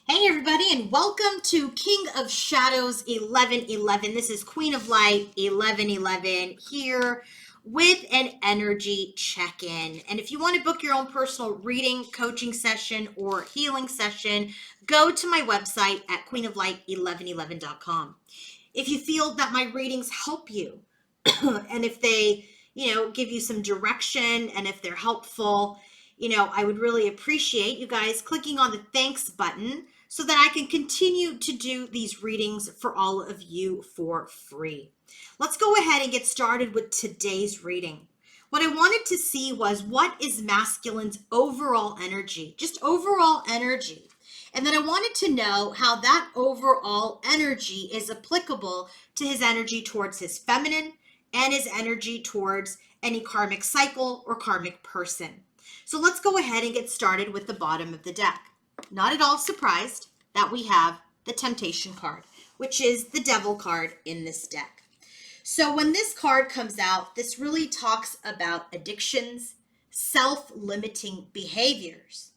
Hey everybody, and welcome to King of Shadows 1111. This is Queen of Light 1111 here with an energy check-in. And if you want to book your own personal reading, coaching session, or healing session, go to my website at queenoflight1111.com. If you feel that my readings help you, and if they, give you some direction and if they're helpful, I would really appreciate you guys clicking on the thanks button so that I can continue to do these readings for all of you for free. Let's go ahead and get started with today's reading. What I wanted to see was, what is masculine's overall energy? Just overall energy. And then I wanted to know how that overall energy is applicable to his energy towards his feminine and his energy towards any karmic cycle or karmic person. So let's go ahead and get started with the bottom of the deck. Not at all surprised that we have the Temptation card, which is the Devil card in this deck. So when this card comes out, this really talks about addictions, self-limiting behaviors.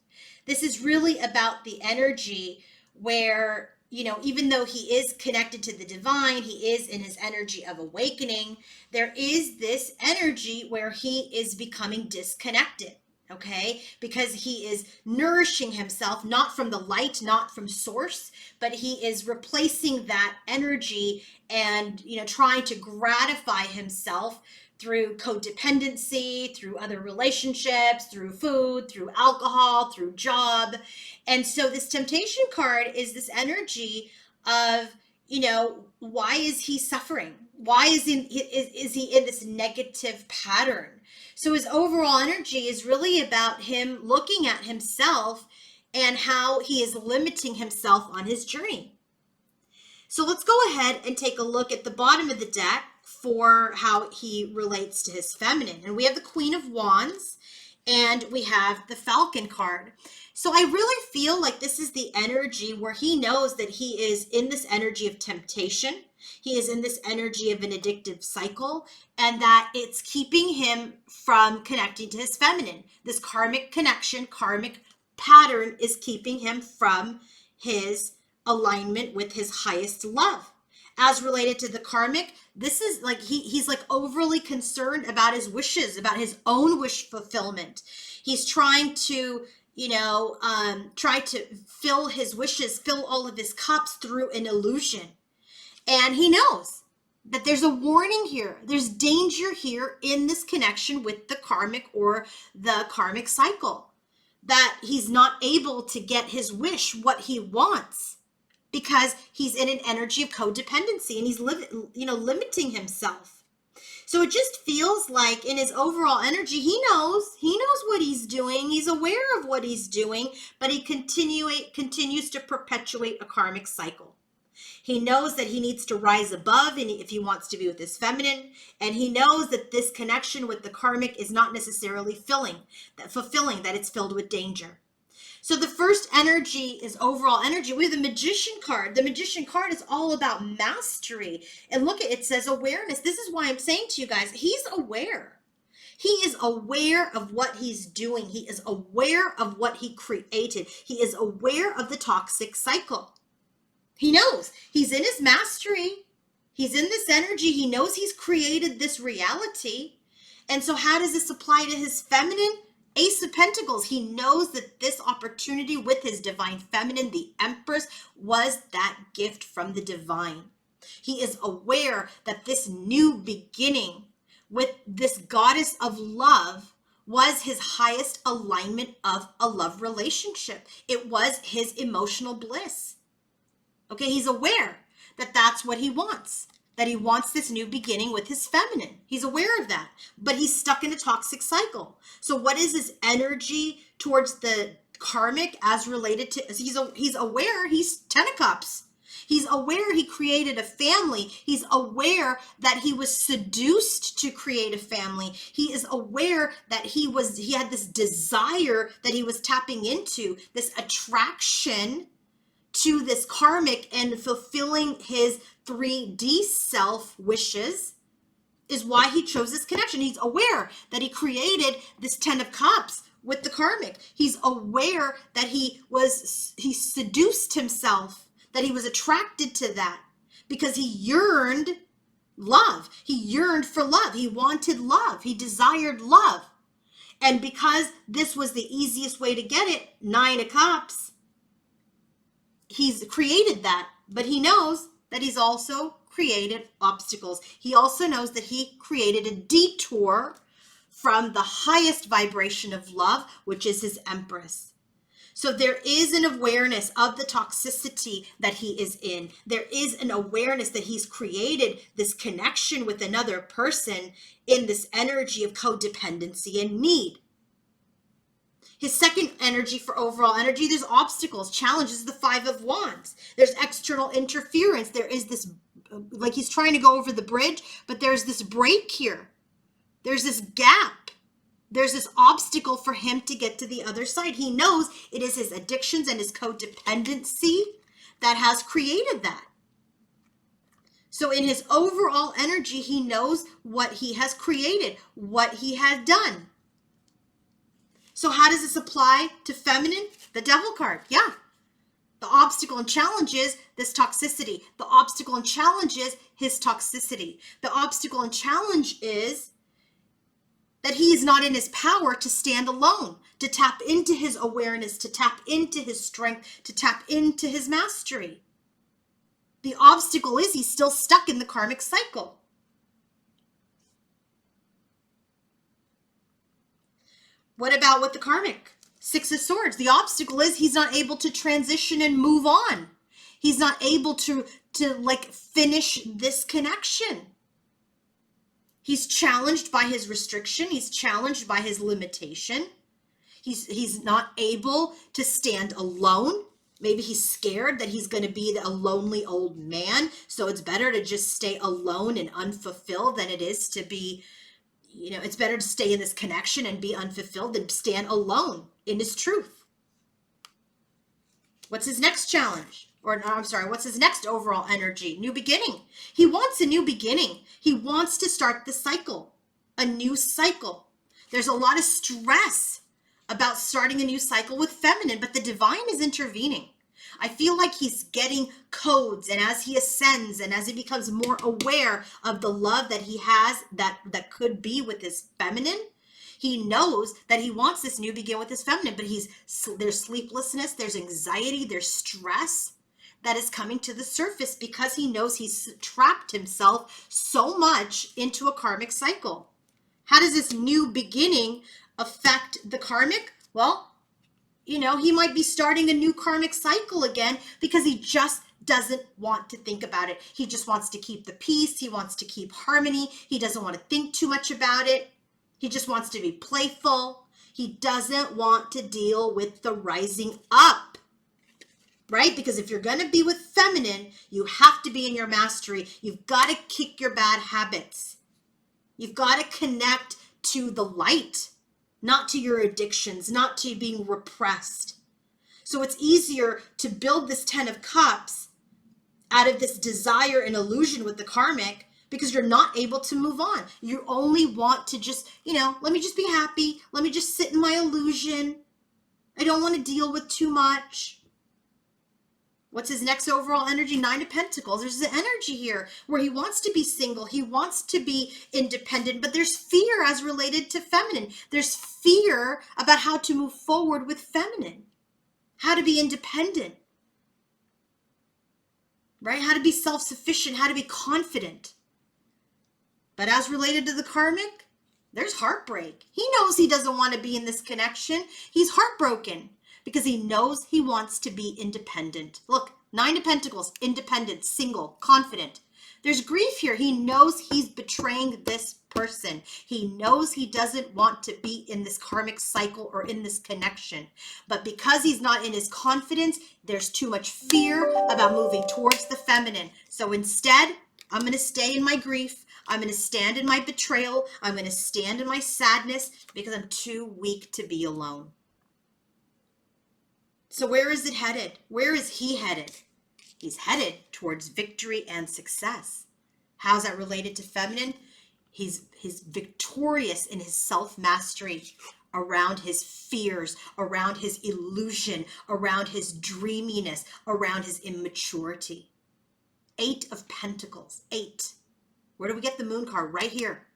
This is really about the energy where, even though he is connected to the divine, he is in his energy of awakening, there is this energy where he is becoming disconnected. Okay, because he is nourishing himself not from the light, not from source, but he is replacing that energy and trying to gratify himself through codependency, through other relationships, through food, through alcohol, through job. And so this Temptation card is this energy of, why is he suffering? Why is he in this negative pattern? So his overall energy is really about him looking at himself and how he is limiting himself on his journey. So let's go ahead and take a look at the bottom of the deck for how he relates to his feminine. And we have the Queen of Wands and we have the Falcon card. So I really feel like this is the energy where he knows that he is in this energy of temptation. He is in this energy of an addictive cycle, and that it's keeping him from connecting to his feminine. This karmic connection, karmic pattern is keeping him from his alignment with his highest love. As related to the karmic, this is like he's like overly concerned about his wishes, about his own wish fulfillment. He's trying to try to fill his wishes, fill all of his cups through an illusion. And he knows that there's a warning here. There's danger here in this connection with the karmic or the karmic cycle, that he's not able to get his wish, what he wants, because he's in an energy of codependency and he's limiting himself. So it just feels like in his overall energy, he knows what he's doing. He's aware of what he's doing, but he continues to perpetuate a karmic cycle. He knows that he needs to rise above and if he wants to be with his feminine, and he knows that this connection with the karmic is not necessarily fulfilling, that it's filled with danger. So the first energy is overall energy. We have the Magician card. The Magician card is all about mastery. And look, it says awareness. This is why I'm saying to you guys, he's aware. He is aware of what he's doing. He is aware of what he created. He is aware of the toxic cycle. He knows he's in his mastery. He's in this energy. He knows he's created this reality. And so how does this apply to his feminine? Ace of Pentacles. He knows that this opportunity with his divine feminine, the Empress, was that gift from the divine. He is aware that this new beginning with this goddess of love was his highest alignment of a love relationship. It was his emotional bliss. Okay, he's aware that that's what he wants, that he wants this new beginning with his feminine. He's aware of that, but he's stuck in a toxic cycle. So what is his energy towards the karmic as related to, he's aware, he's 10 of cups. He's aware he created a family. He's aware that he was seduced to create a family. He is aware that he had this desire that he was tapping into, this attraction to this karmic and fulfilling his 3D self wishes is why he chose this connection. He's aware that he created this 10 of cups with the karmic. He's aware that he seduced himself, that he was attracted to that because he yearned love. He yearned for love. He wanted love. He desired love. And because this was the easiest way to get it, 9 of Cups, he's created that. But he knows that he's also created obstacles. He also knows that he created a detour from the highest vibration of love, which is his Empress. So there is an awareness of the toxicity that he is in. There is an awareness that he's created this connection with another person in this energy of codependency and need. His second energy for overall energy, there's obstacles, challenges, the 5 of Wands. There's external interference. There is this, like he's trying to go over the bridge, but there's this break here. There's this gap. There's this obstacle for him to get to the other side. He knows it is his addictions and his codependency that has created that. So in his overall energy, he knows what he has created, what he has done. So how does this apply to feminine? The Devil card. Yeah. The obstacle and challenge is this toxicity. The obstacle and challenge is his toxicity. The obstacle and challenge is that he is not in his power to stand alone, to tap into his awareness, to tap into his strength, to tap into his mastery. The obstacle is he's still stuck in the karmic cycle. What about with the karmic? 6 of Swords. The obstacle is he's not able to transition and move on. He's not able to like finish this connection. He's challenged by his restriction. He's challenged by his limitation. He's not able to stand alone. Maybe he's scared that he's going to be a lonely old man. So it's better to just stay alone and unfulfilled than it is to be, it's better to stay in this connection and be unfulfilled than stand alone in his truth. What's his next challenge? What's his next overall energy? New beginning. He wants a new beginning. He wants to start the cycle, a new cycle. There's a lot of stress about starting a new cycle with feminine, but the divine is intervening. I feel like he's getting codes, and as he ascends and as he becomes more aware of the love that he has that could be with his feminine, he knows that he wants this new begin with his feminine, but there's sleeplessness, there's anxiety, there's stress that is coming to the surface because he knows he's trapped himself so much into a karmic cycle. How does this new beginning affect the karmic? Well, he might be starting a new karmic cycle again because he just doesn't want to think about it. He just wants to keep the peace. He wants to keep harmony. He doesn't want to think too much about it. He just wants to be playful. He doesn't want to deal with the rising up. Right? Because if you're going to be with feminine, you have to be in your mastery. You've got to kick your bad habits. You've got to connect to the light, not to your addictions, not to being repressed. So it's easier to build this 10 of Cups out of this desire and illusion with the karmic because you're not able to move on. You only want to just, let me just be happy. Let me just sit in my illusion. I don't want to deal with too much. What's his next overall energy? 9 of Pentacles. There's an energy here where he wants to be single. He wants to be independent, but there's fear as related to feminine. There's fear about how to move forward with feminine, how to be independent, right? How to be self-sufficient, how to be confident. But as related to the karmic, there's heartbreak. He knows he doesn't want to be in this connection. He's heartbroken because he knows he wants to be independent. Look, 9 of Pentacles, independent, single, confident. There's grief here. He knows he's betraying this person. He knows he doesn't want to be in this karmic cycle or in this connection. But because he's not in his confidence, there's too much fear about moving towards the feminine. So instead, I'm going to stay in my grief. I'm going to stand in my betrayal. I'm going to stand in my sadness because I'm too weak to be alone. So where is it headed? Where is he headed? He's headed towards victory and success. How's that related to feminine? He's victorious in his self-mastery around his fears, around his illusion, around his dreaminess, around his immaturity. 8 of Pentacles, 8. Where do we get the Moon card? Right here,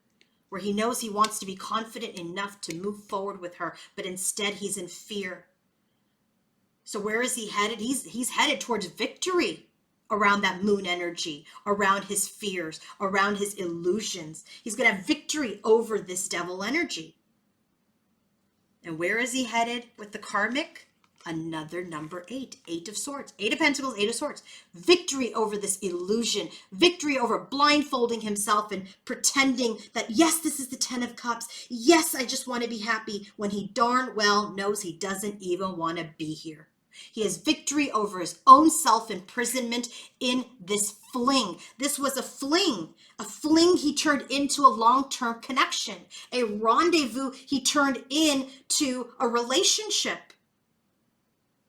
where he knows he wants to be confident enough to move forward with her, but instead he's in fear. So where is he headed? He's headed towards victory around that Moon energy, around his fears, around his illusions. He's going to have victory over this Devil energy. And where is he headed with the Karmic? Another number 8, 8 of Swords, 8 of Pentacles, 8 of Swords. Victory over this illusion, victory over blindfolding himself and pretending that, yes, this is the 10 of Cups. Yes, I just want to be happy, when he darn well knows he doesn't even want to be here. He has victory over his own self-imprisonment in this fling. This was a fling. A fling he turned into a long-term connection. A rendezvous he turned into a relationship.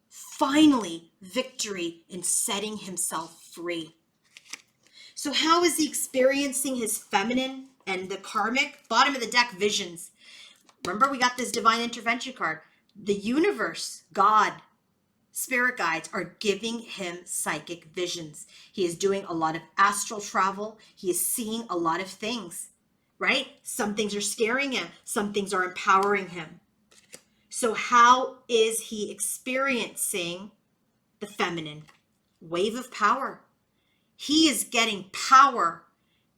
Finally, victory in setting himself free. So how is he experiencing his feminine and the Karmic? Bottom of the deck, visions. Remember, we got this divine intervention card. The universe, God, spirit guides are giving him psychic visions. He is doing a lot of astral travel. He is seeing a lot of things, right? Some things are scaring him. Some things are empowering him. So how is he experiencing the feminine? Wave of power. He is getting power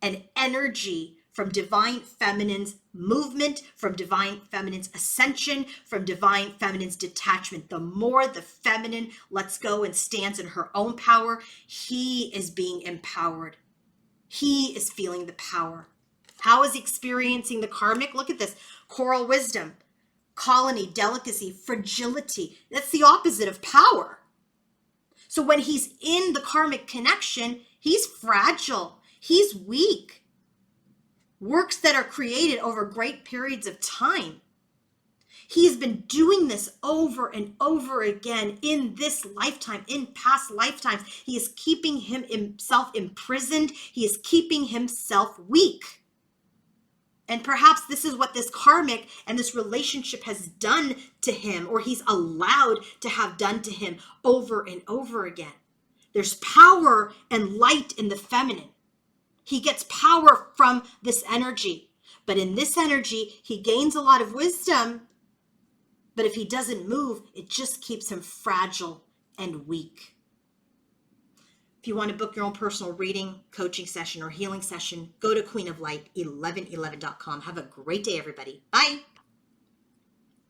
and energy from divine feminine's movement, from divine feminine's ascension, from divine feminine's detachment. The more the feminine lets go and stands in her own power, he is being empowered. He is feeling the power. How is he experiencing the Karmic? Look at this. Coral wisdom, colony, delicacy, fragility. That's the opposite of power. So when he's in the Karmic connection, he's fragile. He's weak. Works that are created over great periods of time. He's been doing this over and over again in this lifetime, in past lifetimes. He is keeping himself imprisoned. He is keeping himself weak. And perhaps this is what this Karmic and this relationship has done to him, or he's allowed to have done to him over and over again. There's power and light in the feminine. He gets power from this energy. But in this energy, he gains a lot of wisdom. But if he doesn't move, it just keeps him fragile and weak. If you want to book your own personal reading, coaching session, or healing session, go to queenoflight1111.com. Have a great day, everybody. Bye.